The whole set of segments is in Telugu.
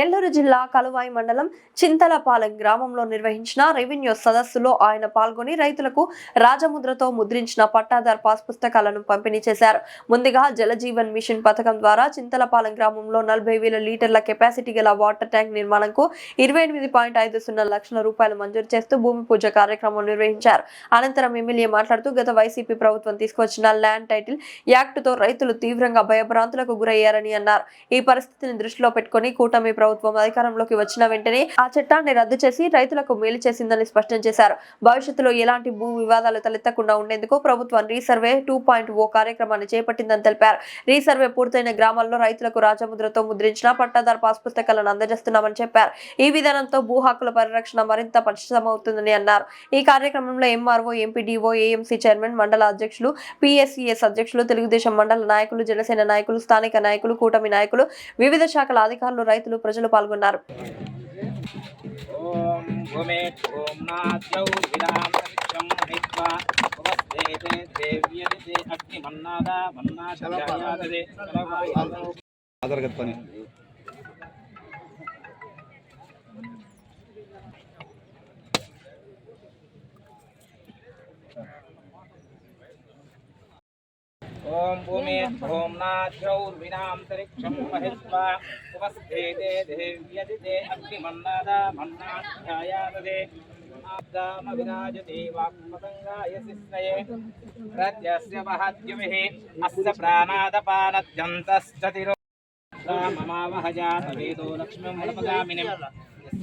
నెల్లూరు జిల్లా కలువాయి మండలం చింతలపాలెం గ్రామంలో నిర్వహించిన రెవెన్యూ సదస్సులో ఆయన పాల్గొని రైతులకు రాజముద్రతో ముద్రించిన పట్టాదార్ పాస్ పుస్తకాలను పంపిణీ చేశారు. ముందుగా జలజీవన్ మిషన్ పథకం ద్వారా చింతలపాలెం గ్రామంలో 40,000 లీటర్ల కెపాసిటీ గల వాటర్ ట్యాంక్ నిర్మాణంకు 28.50 లక్షల రూపాయలు మంజూరు చేస్తూ భూమి పూజ కార్యక్రమం నిర్వహించారు. అనంతరం ఎమ్మెల్యే మాట్లాడుతూ గత వైసీపీ ప్రభుత్వం తీసుకొచ్చిన ల్యాండ్ టైటిల్ యాక్ట్ తో రైతులు తీవ్రంగా భయభ్రాంతులకు గురయ్యారని అన్నారు. ఈ పరిస్థితిని దృష్టిలో పెట్టుకుని కూటమి ప్రభుత్వం అధికారంలోకి వచ్చిన వెంటనే ఆ చట్టాన్ని రద్దు చేసి రైతులకు మేలు చేసిందని స్పష్టం చేశారు. భవిష్యత్తులో ఎలాంటి భూ వివాదాలు తలెత్తకుండా ఉండేందుకు ప్రభుత్వం రీసర్వే 2.0 కార్యక్రమాన్ని చేపట్టిందని తెలిపారు. రీసర్వే పూర్తయిన గ్రామాల్లో రైతులకు రాజముద్రతో ముద్రించిన పట్టాదార్ పాస్ పుస్తకాలను అందజేస్తున్నామని చెప్పారు. ఈ విధానంతో భూ హక్కుల పరిరక్షణ మరింత పటిష్టమవుతుందని అన్నారు. ఈ కార్యక్రమంలో ఎంఆర్ఓ, ఎంపీడీఓ, ఏఎంసీ చైర్మన్, మండల అధ్యక్షులు, పిఎస్సిఎస్ అధ్యక్షులు, తెలుగుదేశం మండల నాయకులు, జనసేన నాయకులు, స్థానిక నాయకులు, కూటమి నాయకులు, వివిధ శాఖల అధికారులు, రైతులు, ప్రజలు పాల్గొన్నారు. ओम भूमि ओम नाद्यौर्विनान्तरिक्षं महित्वा उपस्थेते देव्यदिते अग्निमन्नादा मन्नाध्यायादे आब्दाम विराजते वाक्पतंगाय सिस्नये प्रत्यस्य महद्युमिः अस्य प्राणादपानद्यन्तश्चतिरो ममावहजात वेदो लक्ष्मीं वनपगामिनीं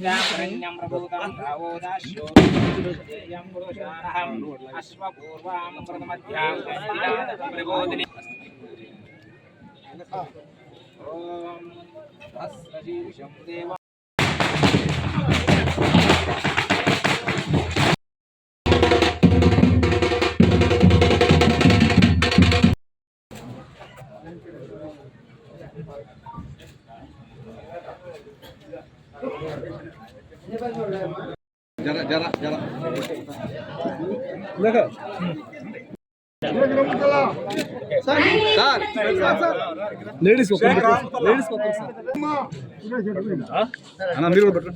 यस्यामरण्यं प्रभूतं भावोदाश्यो यं पुरुषाणहं अश्वपूर्वां प्रथमध्यां प्रबोधिनी ॐ अस्मदीशं देव जरा जरा जरा सर लेडीज को अना మీరు బట్టు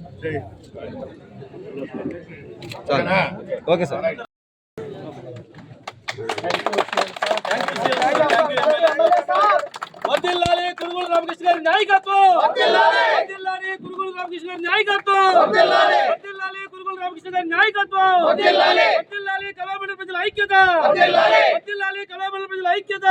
సర్ ఓకే సార్ వర్ధిల్లాలి కురుగుల రామకృష్ణ గారి నాయకత్వం, వర్ధిల్లాలి కురుగుల రామకృష్ణ గారి నాయకత్వం, వర్ధిల్లాలి కురుగుల రామకృష్ణ గారి నాయకత్వం, వర్ధిల్లాలి కళామండలి ప్రజల ఐక్యత, వర్ధిల్లాలి కళామండలి ప్రజల ఐక్యత.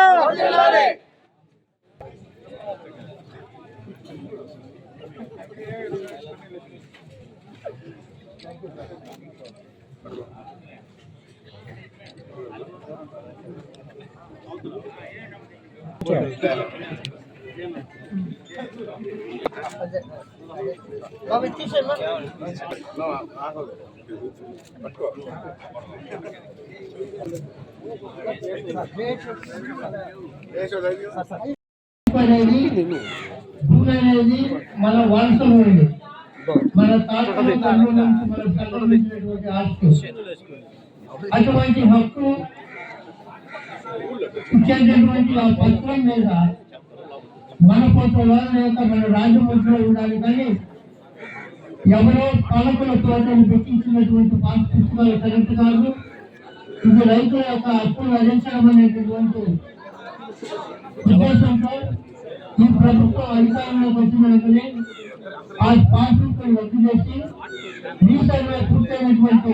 భూమి అనేది మన వారసత్వం, మన తాతల నుంచి మన సంబంధించినటువంటి ఆస్తి. అటువంటి హక్కు ఇచ్చేటటువంటి ఆ పత్రం మీద మన ఫోటోలో లేక మన రాజముద్రలో ఉండాలి. కానీ ఎవరో పాలకుల తోటను పెట్టించినటువంటి పాస్ పుస్తకాలు కరెక్ట్ కాదు. ఇది రైతుల యొక్క హక్కులు అందించడం అనేటటువంటి ఉద్దేశంతో ఈ ప్రభుత్వం అధికారంలోకి వచ్చిన వెంటనే ఆ పాస్ పుస్తకం రద్దు చేసి రీసర్వే పూర్తయినటువంటి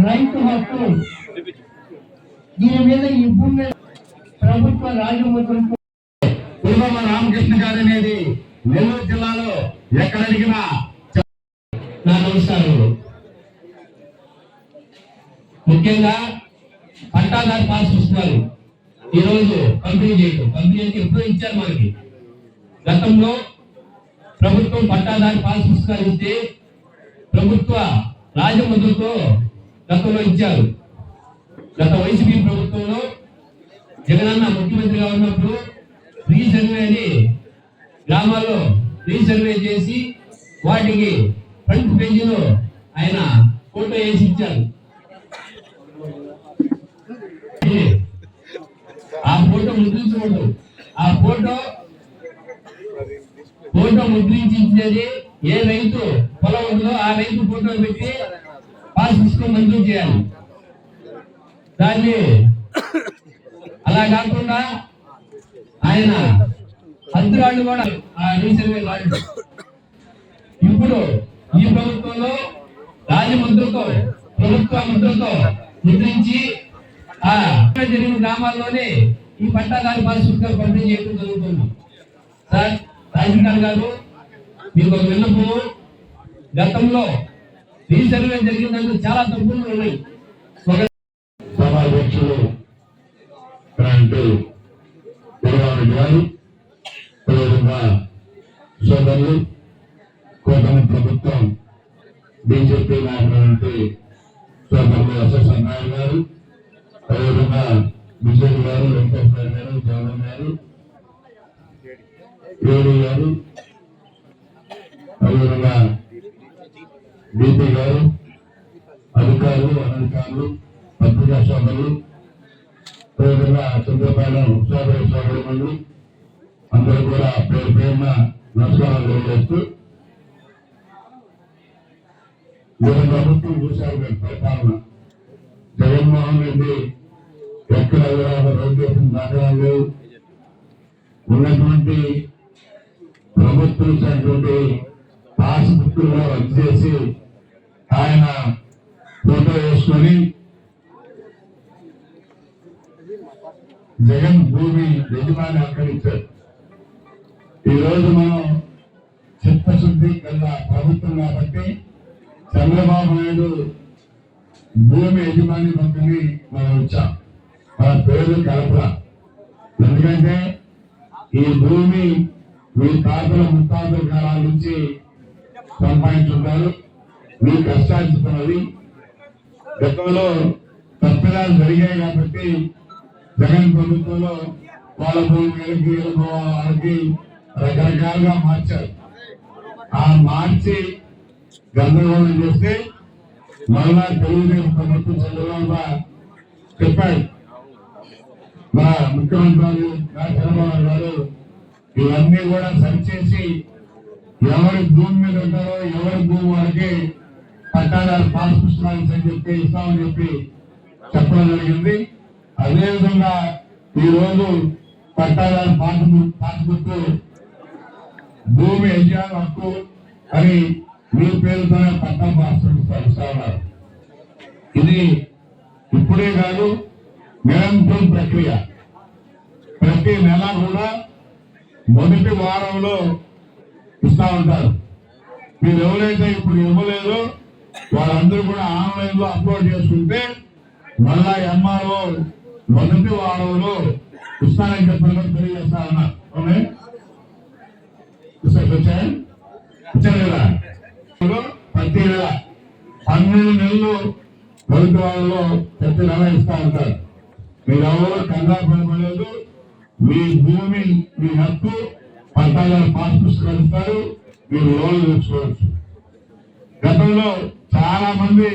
రైతు హక్కు దీని మీద ఈ భూమి ప్రభుత్వ రాజముద్రతో రామకృష్ణ గారు అనేది నెల్లూరు జిల్లాలో ఎక్కడ అడిగినా నా నమస్కారాలు. ముఖ్యంగా పట్టాదారు పాస్ పుస్తకాలు ఈరోజు పంపిణీ చేయడం, పంపిణీ అంటే ఎప్పుడో ఇచ్చారు మనకి. గతంలో ప్రభుత్వం పట్టాదారు పాస్ పుస్తకాలు ఇస్తే ప్రభుత్వ రాజముద్రతో గతంలో ఇచ్చారు. గత వైసీపీ ప్రభుత్వంలో జగనన్న ముఖ్యమంత్రిగా ఉన్నప్పుడు రీసర్వే అని గ్రామాల్లో రీసర్వే చేసి వాటికి ఫ్రంట్ పేజీలో ఆయన ఫోటో వేసి ఇచ్చారు. ఆ ఫోటో ముద్రించకూడదు. ఆ ఫోటో ముద్రించేది ఏ రైతు పొలం ఉందో ఆ రైతు ఫోటో పెట్టి పాస్ పుస్తకం మంజూరు చేయాలి. దాన్ని అలా కాకుండా ఆయన హద్దురాళ్ళు కూడా ఆ రీసర్వే వాళ్ళు ఇప్పుడు ఈ ప్రభుత్వంలో రాజముద్రతో ప్రభుత్వ ముద్రతో ముద్రించి ఆ జరిగిన గ్రామాల్లోనే ఈ పట్టాదారు పాస్ పుస్తకాలు పంపిణీ చేయడం జరుగుతుంది. సార్ రాజకీయాలు గారు మీకు ఒక విన్నపము, గతంలో రీసర్వే జరిగినందుకు చాలా తప్పులు ఉన్నాయి. సభాధ్యక్షులు గారు అదేవిధంగా సోదరులు కూటమి ప్రభుత్వం బీజేపీ నాయకులు సోదరులు ఎస్ఎస్ అన్నాయ్ గారు, అదేవిధంగా విజయ్ గారు, వెంకటేశ్వర గారు, జగన్ గారు, వేణు గారు, అదేవిధంగా డిపి గారు, అధికారులు, అనధికారులు, పత్రికా సోదరులు, అదేవిధంగా చంద్రపాలెం సోదరులు అందరూ కూడా పేరు పేరున నమస్కారాలు తెలియజేస్తూ, మీరు ప్రభుత్వం చూశారు మీరు పరిపాలన. జగన్మోహన్ రెడ్డి ఎక్కడ రోడ్డు దాఖలాలు ఉన్నటువంటి ప్రభుత్వం ఇచ్చినటువంటి పాస్ బుక్ రద్దు చేసి ఆయన ఫోటో వేసుకొని జగన్ భూమి యజమాని ఆక్రమించారు. ఈ రోజు మనం చిత్తశుద్ధి గల ప్రభుత్వం కాబట్టి చంద్రబాబు నాయుడు భూమి యజమాని పంపిణీ మనం వచ్చాం. మన పేరు కలప. ఎందుకంటే ఈ భూమి మీ తాతల ముత్తాతల కాలాల నుంచి సంపాదించుంటారు, మీ కష్టార్జితున్నది. గతంలో తప్పిదాలు జరిగాయి కాబట్టి జగన్ ప్రభుత్వంలో వాళ్ళ భూమి వాళ్ళకి రకరకాలుగా మార్చారు. ఆ మార్చి గందరగోళం చేస్తే మళ్ళా తెలుగుదేశం ప్రభుత్వం చంద్రబాబు చెప్పాడు, మా ముఖ్యమంత్రి చంద్రబాబు గారు ఇవన్నీ కూడా సరిచేసి ఎవరి భూమి మీద ఉంటారో ఎవరి భూమి వారికి పట్టాదారు పాస్ పుస్తకాలు అని చెప్పి ఇస్తామని చెప్పి చెప్పడం జరిగింది. అదేవిధంగా ఈ రోజు పట్టాదారు పాస్ బుక్ భూమి యజమాని హక్కు అని మీ పేరుతోనే పట్టా పాస్ ఇస్తా ఉన్నారు. ఇది ఇప్పుడే కాదు, నిరంతరం ప్రక్రియ. ప్రతి నెల కూడా మొదటి వారంలో ఇస్తా ఉంటారు. మీరు ఎవరైతే ఇప్పుడు ఇవ్వలేదో వాళ్ళందరూ కూడా ఆన్లైన్ లో అప్లోడ్ చేసుకుంటే మళ్ళా ఎంఆర్ఓ మొదటి వారంలో ఇస్తానని చెప్పి తెలియజేస్తా ఉన్నారు. ఇచ్చారు కదా, ప్రతి నెల 12 నెలలు మొదటి వారంలో ప్రతి నెల ఇస్తా ఉంటారు. మీరు ఎవరో కంగారు పడలేదు. మీ భూమి మీ హక్కు పట్టాదారు పాస్ పుస్తకాలు ఇస్తారు, మీరు లోన్లు తెచ్చుకోవచ్చు. గతంలో చాలా మంది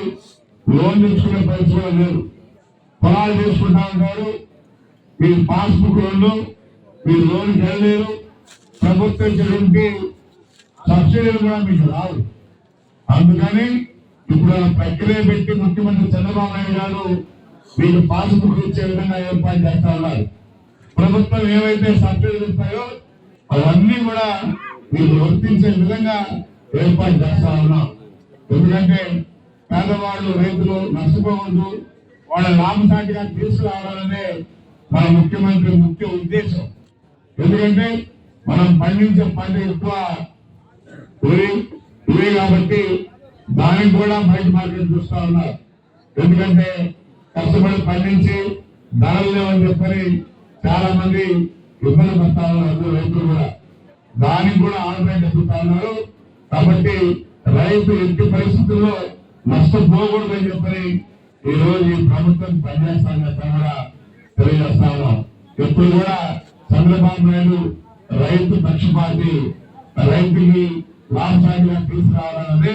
లోన్ తెచ్చుకునే పరిస్థితులు లేరు. పొలాలు తీసుకుంటా ఉంటారు, మీరు పాస్బుక్ లోన్లు మీరు లోన్కి వెళ్ళలేరు. ప్రభుత్వం ఇచ్చినటువంటి సబ్సిడీలు కూడా మీకు రావు. అందుకని ఇప్పుడు ప్రక్రియ పెట్టి ముఖ్యమంత్రి చంద్రబాబు నాయుడు గారు మీకు పాస్బుక్ ఇచ్చే విధంగా ఏర్పాటు చేస్తా ఉన్నారు. ప్రభుత్వం ఏవైతే సబ్సిడీలు ఇస్తాయో అవన్నీ కూడా మీకు వర్తించే విధంగా ఏర్పాటు చేస్తా ఉన్నాం. ఎందుకంటే పేదవాళ్ళు రైతులు నష్టపోవద్దు, వాళ్ళ లాభసాటిగా తీసుకురావాలనే మన ముఖ్యమంత్రి ముఖ్య ఉద్దేశం. ఎందుకంటే మనం పండించే పంట ఎక్కువ ఇవే కాబట్టి దానికి కూడా బయట మార్కెట్ చూస్తా ఉన్నారు. ఎందుకంటే కష్టపడి పండించి ధరలు లేవని చెప్పని చాలా మంది ఇబ్బంది పడతా ఉన్నారు. అందరూ రైతులు కూడా దానికి కూడా ఆన్లైన్ ఎదుగుతా ఉన్నారు. కాబట్టి రైతు ఎట్టి పరిస్థితుల్లో నష్టపోకూడదని చెప్పని ఈ రోజు ఈ ప్రభుత్వం పనిచేస్తానని చెప్పని కూడా తెలియజేస్తా ఉన్నాం. ఎప్పుడు కూడా చంద్రబాబు నాయుడు రైతు పక్షపాతి, రైతుకి లాభసాటిగా తీసుకురావాలన్నది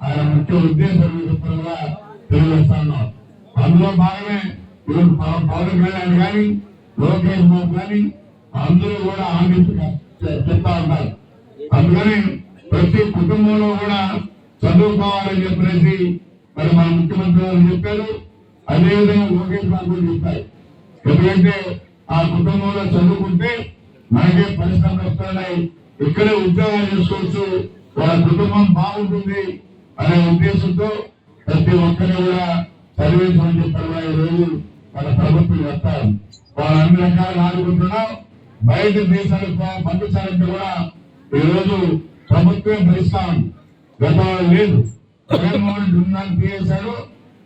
ఆయన ముఖ్య ఉద్దేశం చెప్పని కూడా తెలియజేస్తా ఉన్నాం. అందులో భాగమే పవన్ కళ్యాణ్ కానీ లోకేష్ బాబు కానీ అందరూ కూడా ఆంధ్రప్రదేశ్ చెప్తా ఉంటారు. అందుకని ప్రతి కుటుంబంలో కూడా చదువుకోవాలని చెప్పేసి మరి మన ముఖ్యమంత్రి గారు చెప్పారు. అదేవిధంగా లోకేష్ బాబు కూడా చెప్పారు. ఎందుకంటే ఆ కుటుంబంలో చదువుకుంటే మనకే పరిశ్రమలు వస్తున్నాయి, ఇక్కడే ఉద్యోగాలు చేసుకోవచ్చు, వాళ్ళ కుటుంబం బాగుంటుంది అనే ఉద్దేశంతో ప్రతి ఒక్కరిని కూడా చదివించమని చెప్పారు. ఈ రోజు మన ప్రభుత్వం చెప్తారు. వాళ్ళు అన్ని రకాలుగా ఆడుకుంటున్నాం. బయట దేశాలకు పంపించాలంటే కూడా ఈ రోజు ప్రభుత్వం భరిస్తాం. గతంలో లేదు. జగన్మోహన్ రెడ్డి ఉన్నాన్ని తీసేశాడు.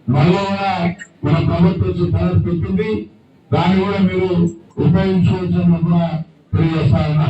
మళ్ళీ కూడా మన ప్రభుత్వం తరఫు పెట్టింది. దాన్ని కూడా మీరు ఉపయోగించుకోవచ్చని కూడా తెలియజేస్తా ఉన్నా.